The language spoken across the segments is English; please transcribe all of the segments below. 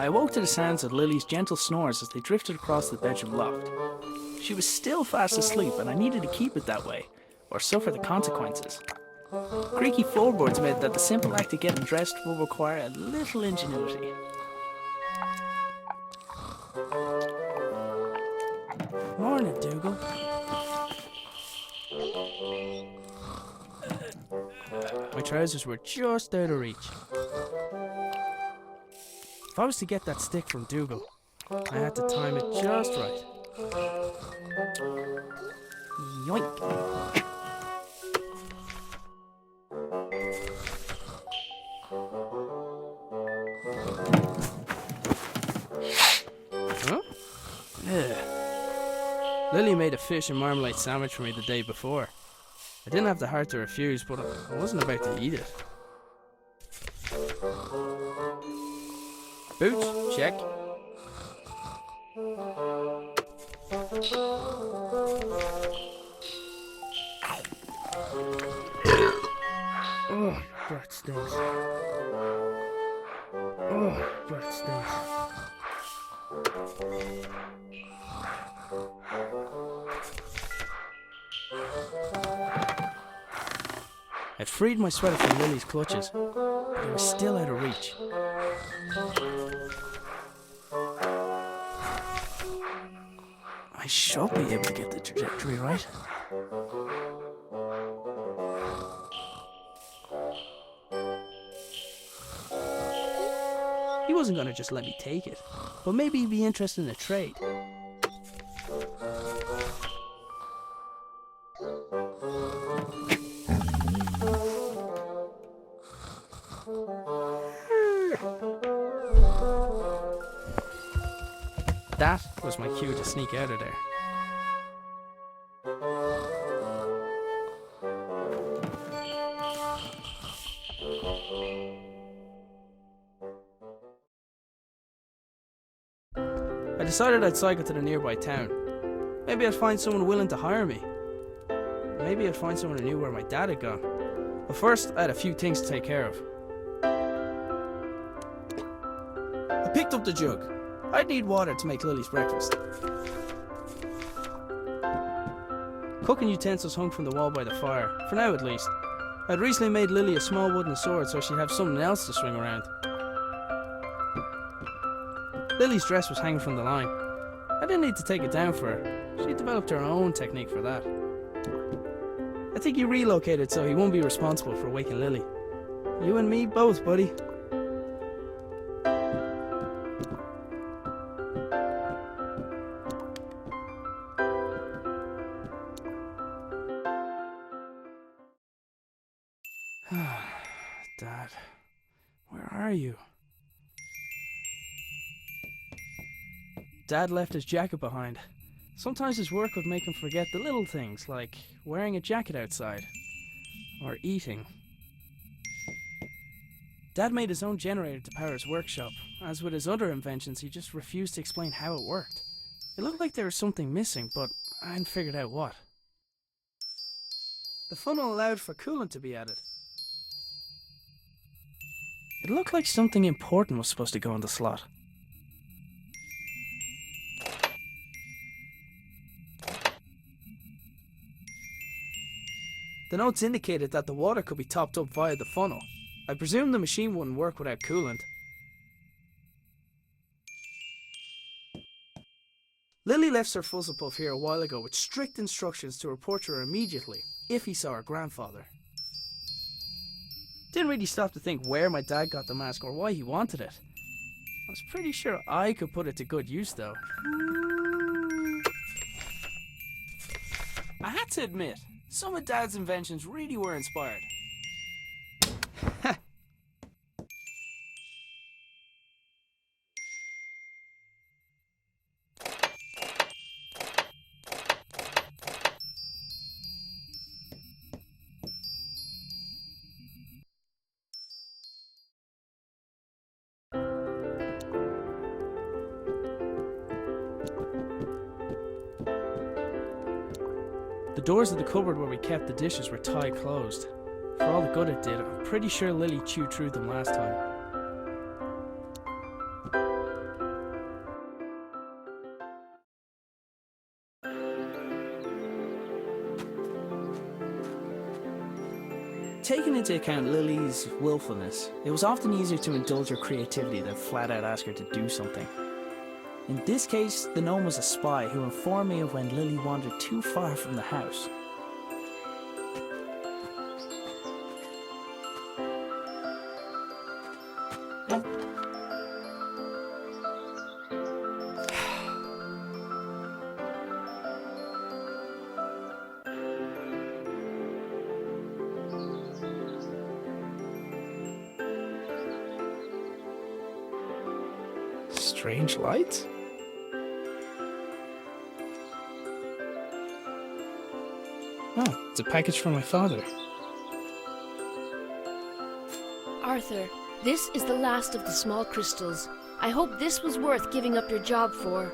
I awoke to the sounds of Lily's gentle snores as they drifted across the bedroom loft. She was still fast asleep and I needed to keep it that way, or suffer the consequences. Creaky floorboards meant that the simple act of getting dressed will require a little ingenuity. Morning, Dougal. My trousers were just out of reach. If I was to get that stick from Dougal, I had to time it just right. Yoink! Huh? Ugh. Lily made a fish and marmalade sandwich for me the day before. I didn't have the heart to refuse, but I wasn't about to eat it. Boots, check. Oh, breath stinks. Oh, breath stinks. I'd freed my sweater from Lily's clutches, but it was still out of reach. I should be able to get the trajectory right. He wasn't going to just let me take it, but maybe he'd be interested in a trade. That was my cue to sneak out of there. I decided I'd cycle to the nearby town. Maybe I'd find someone willing to hire me. Maybe I'd find someone who knew where my dad had gone. But first, I had a few things to take care of. I picked up the jug. I'd need water to make Lily's breakfast. Cooking utensils hung from the wall by the fire, for now at least. I'd recently made Lily a small wooden sword so she'd have something else to swing around. Lily's dress was hanging from the line. I didn't need to take it down for her. She developed her own technique for that. I think he relocated so he won't be responsible for waking Lily. You and me both, buddy. Dad, where are you? Dad left his jacket behind. Sometimes his work would make him forget the little things, like wearing a jacket outside, or eating. Dad made his own generator to power his workshop. As with his other inventions, he just refused to explain how it worked. It looked like there was something missing, but I hadn't figured out what. The funnel allowed for coolant to be added. It looked like something important was supposed to go in the slot. The notes indicated that the water could be topped up via the funnel. I presumed the machine wouldn't work without coolant. Lily left Sir Fuzzlepuff here a while ago with strict instructions to report to her immediately if he saw her grandfather. Didn't really stop to think where my dad got the mask or why he wanted it. I was pretty sure I could put it to good use though. I had to admit, some of Dad's inventions really were inspired. The doors of the cupboard where we kept the dishes were tied closed. For all the good it did, I'm pretty sure Lily chewed through them last time. taken into account Lily's willfulness, it was often easier to indulge her creativity than flat out ask her to do something. In this case, the gnome was a spy who informed me of when Lily wandered too far from the house. Strange lights? Oh, it's a package from my father. Arthur, this is the last of the small crystals. I hope this was worth giving up your job for.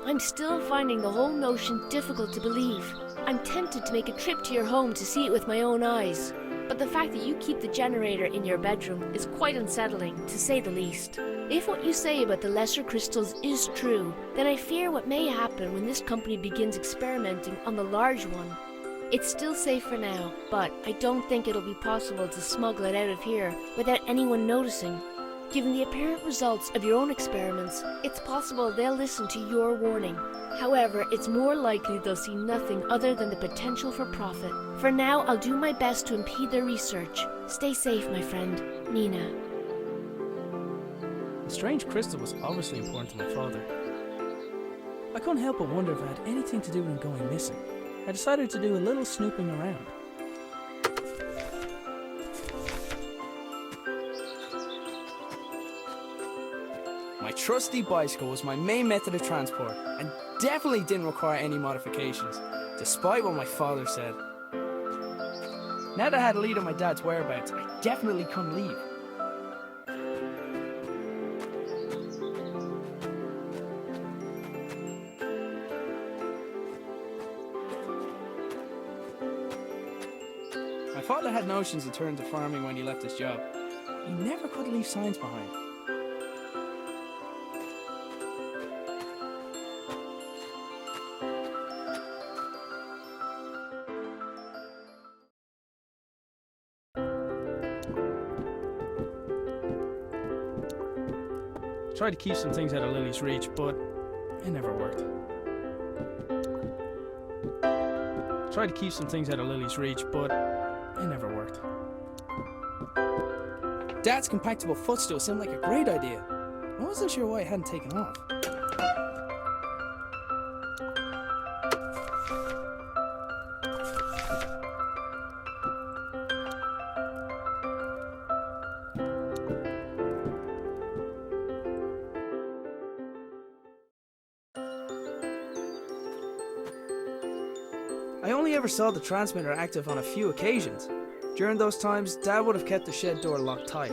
I'm still finding the whole notion difficult to believe. I'm tempted to make a trip to your home to see it with my own eyes. But the fact that you keep the generator in your bedroom is quite unsettling, to say the least. If what you say about the lesser crystals is true, then I fear what may happen when this company begins experimenting on the large one. It's still safe for now, but I don't think it'll be possible to smuggle it out of here without anyone noticing. Given the apparent results of your own experiments, it's possible they'll listen to your warning. However, it's more likely they'll see nothing other than the potential for profit. For now, I'll do my best to impede their research. Stay safe, my friend. Nina. The strange crystal was obviously important to my father. I couldn't help but wonder if it had anything to do with him going missing. I decided to do a little snooping around. My trusty bicycle was my main method of transport and definitely didn't require any modifications, despite what my father said. Now that I had a lead on my dad's whereabouts, I definitely couldn't leave. My father had notions in terms of farming when he left his job. He never could leave signs behind. Tried to keep some things out of Lily's reach, but it never worked. Tried to keep some things out of Lily's reach, but it never worked. Dad's compactable footstool seemed like a great idea. I wasn't sure why it hadn't taken off. I only ever saw the transmitter active on a few occasions. During those times, Dad would have kept the shed door locked tight.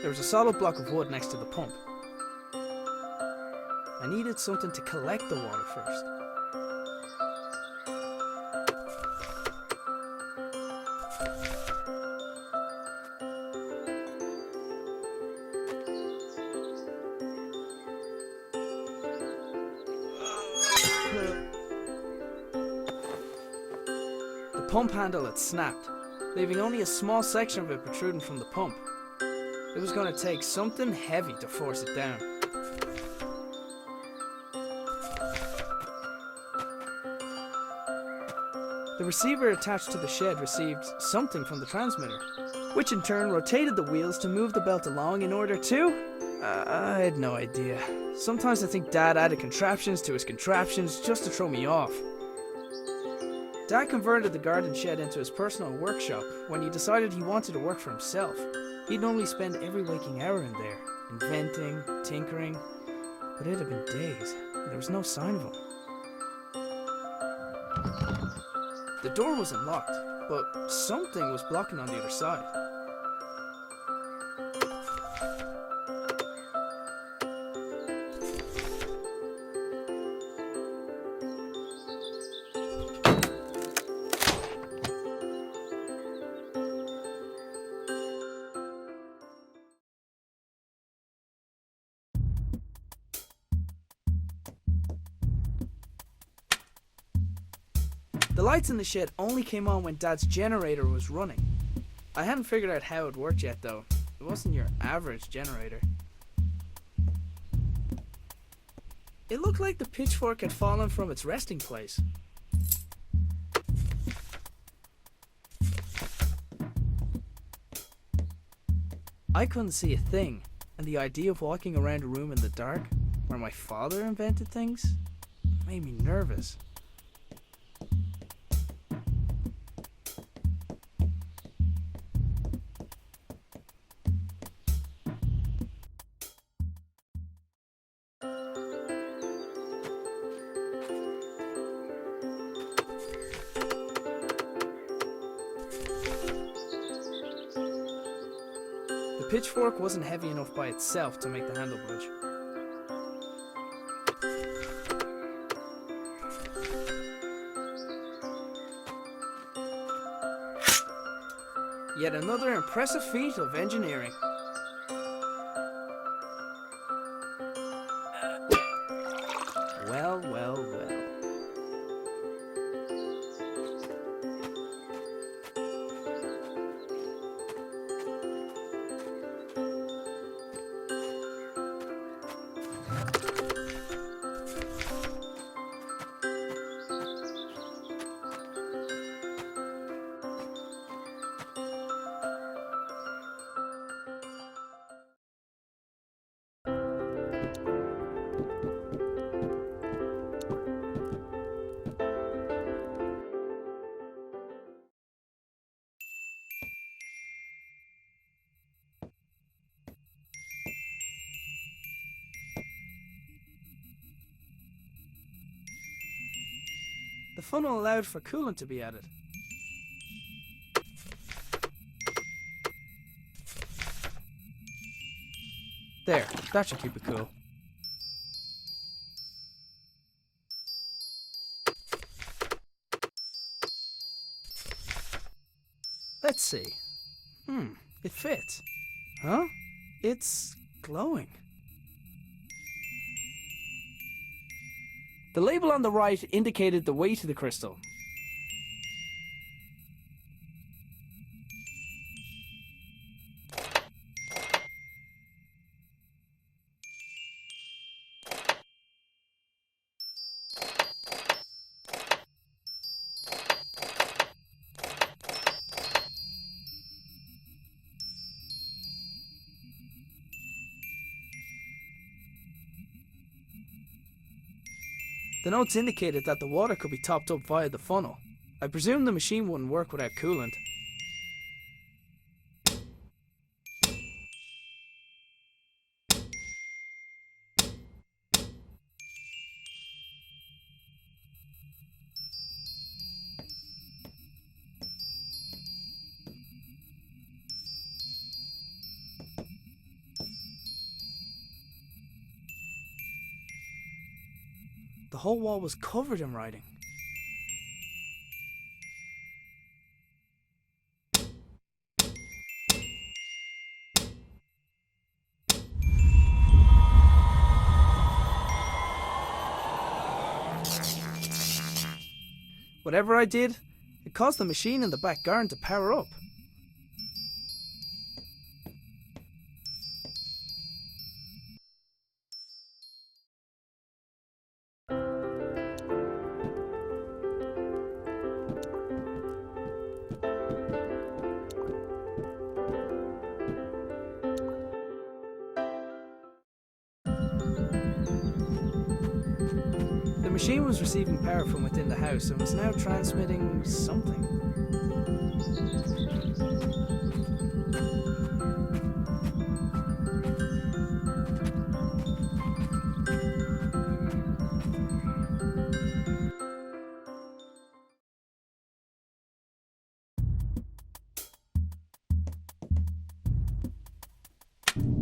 There was a solid block of wood next to the pump. I needed something to collect the water first. The pump handle had snapped, leaving only a small section of it protruding from the pump. It was going to take something heavy to force it down. The receiver attached to the shed received something from the transmitter, which in turn rotated the wheels to move the belt along in order to... I had no idea. Sometimes I think Dad added contraptions to his contraptions just to throw me off. Dad converted the garden shed into his personal workshop when he decided he wanted to work for himself. He'd normally spend every waking hour in there, inventing, tinkering, but it had been days, and there was no sign of him. The door wasn't locked, but something was blocking on the other side. The lights in the shed only came on when Dad's generator was running. I hadn't figured out how it worked yet though. It wasn't your average generator. It looked like the pitchfork had fallen from its resting place. I couldn't see a thing, and the idea of walking around a room in the dark, where my father invented things, made me nervous. The pitchfork wasn't heavy enough by itself to make the handle budge. Yet another impressive feat of engineering. Well, well, well. The funnel allowed for coolant to be added. There, that should keep it cool. Let's see. It fits. Huh? It's glowing. The label on the right indicated the weight of the crystal. The notes indicated that the water could be topped up via the funnel. I presume the machine wouldn't work without coolant. The whole wall was covered in writing. Whatever I did, it caused the machine in the back garden to power up. The machine was receiving power from within the house and was now transmitting something.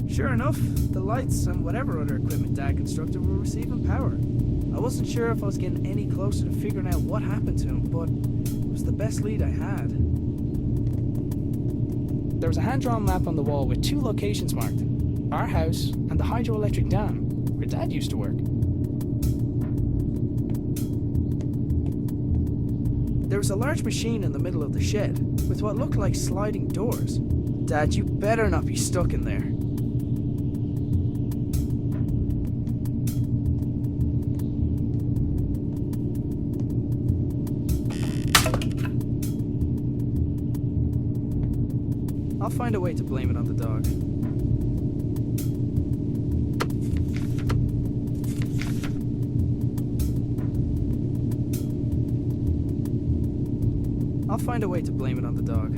Sure enough, the lights and whatever other equipment Dad constructed were receiving power. I wasn't sure if I was getting any closer to figuring out what happened to him, but it was the best lead I had. There was a hand-drawn map on the wall with 2 locations marked. Our house and the hydroelectric dam, where Dad used to work. There was a large machine in the middle of the shed, with what looked like sliding doors. Dad, you better not be stuck in there. I'll find a way to blame it on the dog. I'll find a way to blame it on the dog.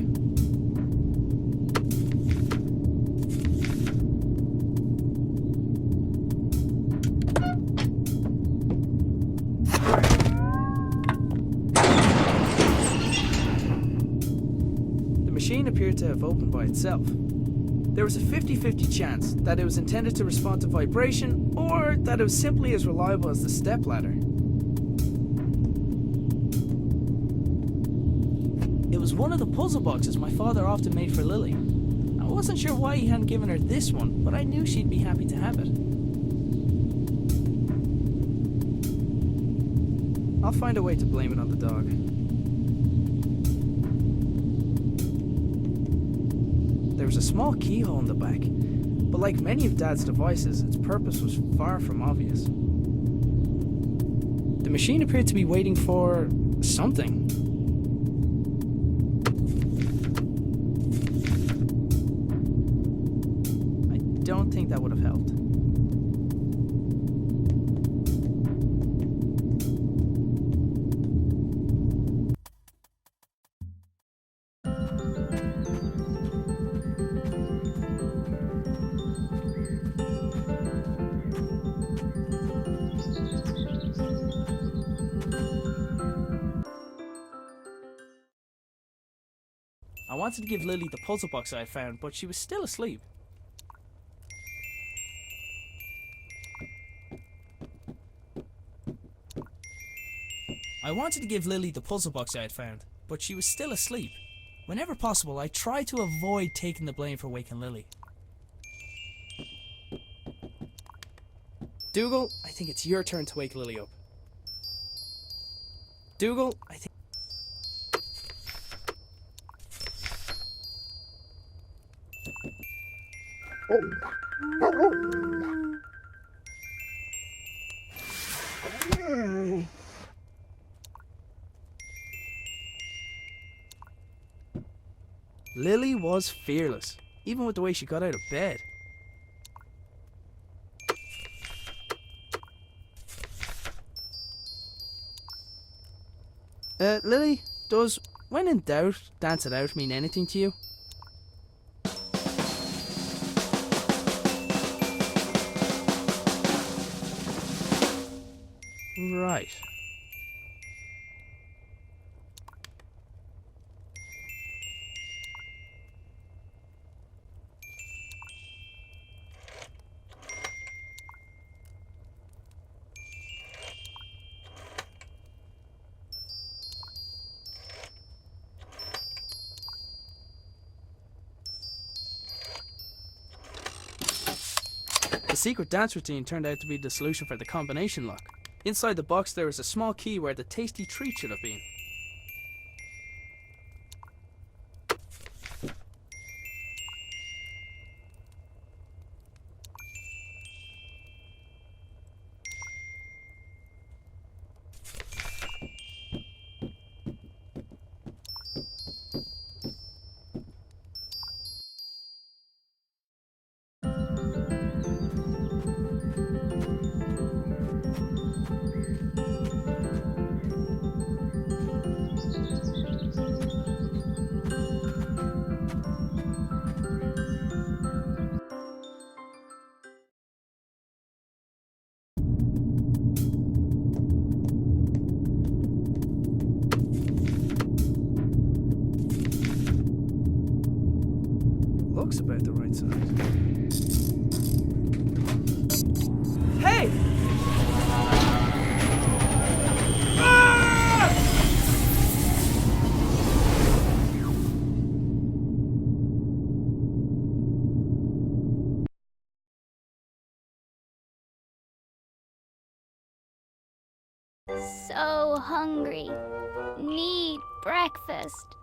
The machine appeared to have opened by itself. There was a 50-50 chance that it was intended to respond to vibration, or that it was simply as reliable as the stepladder. It was one of the puzzle boxes my father often made for Lily. I wasn't sure why he hadn't given her this one, but I knew she'd be happy to have it. I'll find a way to blame it on the dog. There was a small keyhole in the back, but like many of Dad's devices, its purpose was far from obvious. The machine appeared to be waiting for something. I don't think that would have helped. I wanted to give Lily the puzzle box I had found, but she was still asleep. Whenever possible, I tried to avoid taking the blame for waking Lily. Dougal, I think it's your turn to wake Lily up. Dougal, I think... Lily was fearless, even with the way she got out of bed. Lily, does when in doubt, dance it out mean anything to you? Right. The secret dance routine turned out to be the solution for the combination lock. Inside the box there was a small key where the tasty treat should have been. Looks about the right size. Hey! Ah! So hungry. need breakfast.